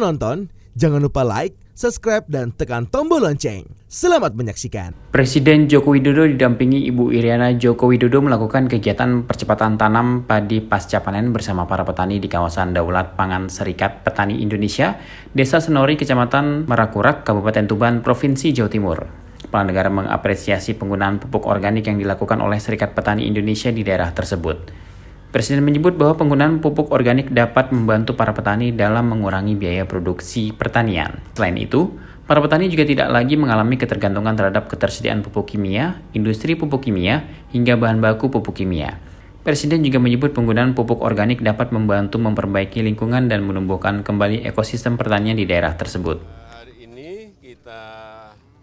menonton, jangan lupa like, subscribe, dan tekan tombol lonceng. Selamat menyaksikan. Presiden Joko Widodo didampingi Ibu Iriana Joko Widodo melakukan kegiatan percepatan tanam padi pasca panen bersama para petani di kawasan Daulat Pangan Serikat Petani Indonesia, Desa Senori, Kecamatan Merakurak, Kabupaten Tuban, Provinsi Jawa Timur. Kepala Negara mengapresiasi penggunaan pupuk organik yang dilakukan oleh Serikat Petani Indonesia di daerah tersebut. Presiden menyebut bahwa penggunaan pupuk organik dapat membantu para petani dalam mengurangi biaya produksi pertanian. Selain itu, para petani juga tidak lagi mengalami ketergantungan terhadap ketersediaan pupuk kimia, industri pupuk kimia, hingga bahan baku pupuk kimia. Presiden juga menyebut penggunaan pupuk organik dapat membantu memperbaiki lingkungan dan menumbuhkan kembali ekosistem pertanian di daerah tersebut. Hari ini kita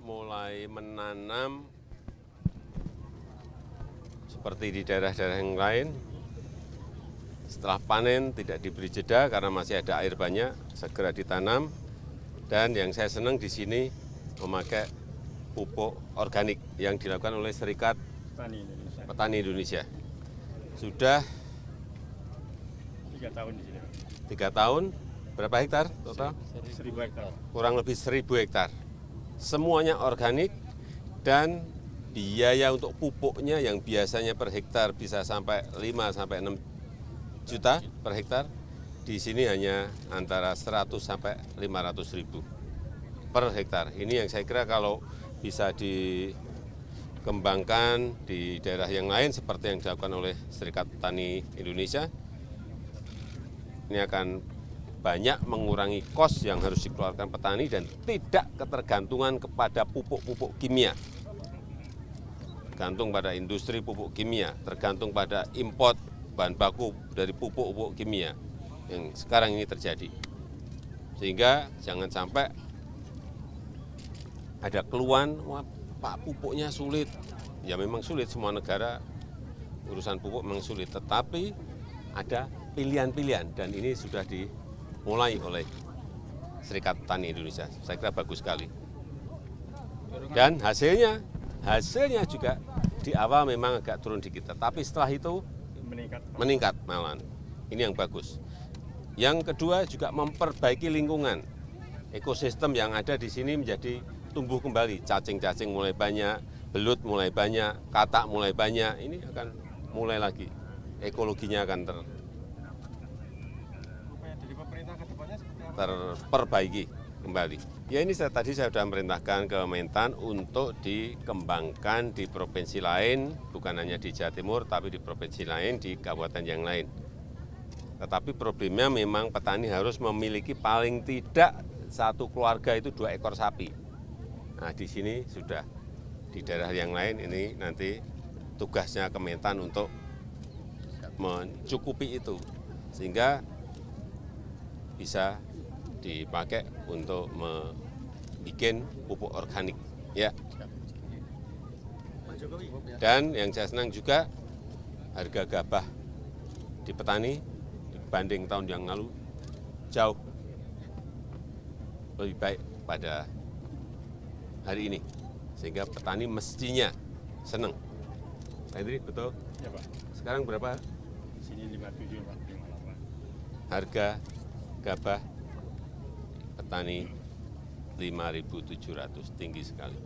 mulai menanam seperti di daerah-daerah yang lain. Setelah panen tidak diberi jeda karena masih ada air banyak, segera ditanam. Dan yang saya senang di sini memakai pupuk organik yang dilakukan oleh Serikat Petani Indonesia. Sudah 3 tahun di sini. 3 tahun, berapa hektar total? 1.000 hektar. Kurang lebih 1.000 hektar. Semuanya organik dan biaya untuk pupuknya yang biasanya per hektar bisa sampai 5 sampai 6 juta per hektar, di sini hanya antara 100 sampai 500 ribu per hektar. Ini yang saya kira kalau bisa dikembangkan di daerah yang lain seperti yang dilakukan oleh Serikat Petani Indonesia, ini akan banyak mengurangi kos yang harus dikeluarkan petani dan tidak ketergantungan kepada pupuk-pupuk kimia. Tergantung pada industri pupuk kimia, tergantung pada import bahan baku dari pupuk-pupuk kimia yang sekarang ini terjadi. Sehingga jangan sampai ada keluhan, wah Pak pupuknya sulit. Ya memang sulit, semua negara urusan pupuk memang sulit. Tetapi ada pilihan-pilihan dan ini sudah dimulai oleh Serikat Petani Indonesia. Saya kira bagus sekali. Dan hasilnya juga di awal memang agak turun dikit. Tapi setelah itu meningkat malahan. Ini yang bagus. Yang kedua juga memperbaiki lingkungan. Ekosistem yang ada di sini menjadi tumbuh kembali. Cacing-cacing mulai banyak, belut mulai banyak, katak mulai banyak. Ini akan mulai lagi. Ekologinya akan terperbaiki kembali. Ya ini tadi saya sudah memerintahkan ke Mentan untuk dikembangkan di provinsi lain, bukan hanya di Jawa Timur, tapi di provinsi lain, di kabupaten yang lain. Tetapi problemnya memang petani harus memiliki paling tidak satu keluarga itu 2 ekor sapi. Nah di sini sudah, di daerah yang lain ini nanti tugasnya Kementan untuk mencukupi itu, sehingga bisa dipakai untuk membuat pupuk organik, ya. Dan yang saya senang juga harga gabah di petani dibanding tahun yang lalu jauh lebih baik pada hari ini, sehingga petani mestinya senang. Pak Hendri, betul? Ya Pak. Sekarang berapa? Di sini 57 Pak, 58. Harga gabah petani 5.700, tinggi sekali.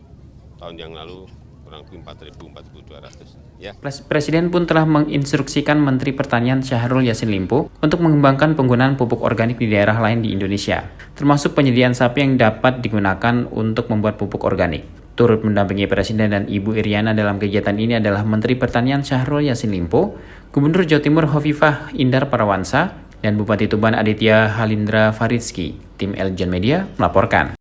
Tahun yang lalu kurang lebih 4.200. Ya. Presiden pun telah menginstruksikan Menteri Pertanian Syahrul Yassin Limpo untuk mengembangkan penggunaan pupuk organik di daerah lain di Indonesia, termasuk penyediaan sapi yang dapat digunakan untuk membuat pupuk organik. Turut mendampingi Presiden dan Ibu Iriana dalam kegiatan ini adalah Menteri Pertanian Syahrul Yassin Limpo, Gubernur Jawa Timur Hovifah Indar Parawansa, dan Bupati Tuban Aditya Halindra Faridski. Tim Eljon Media melaporkan.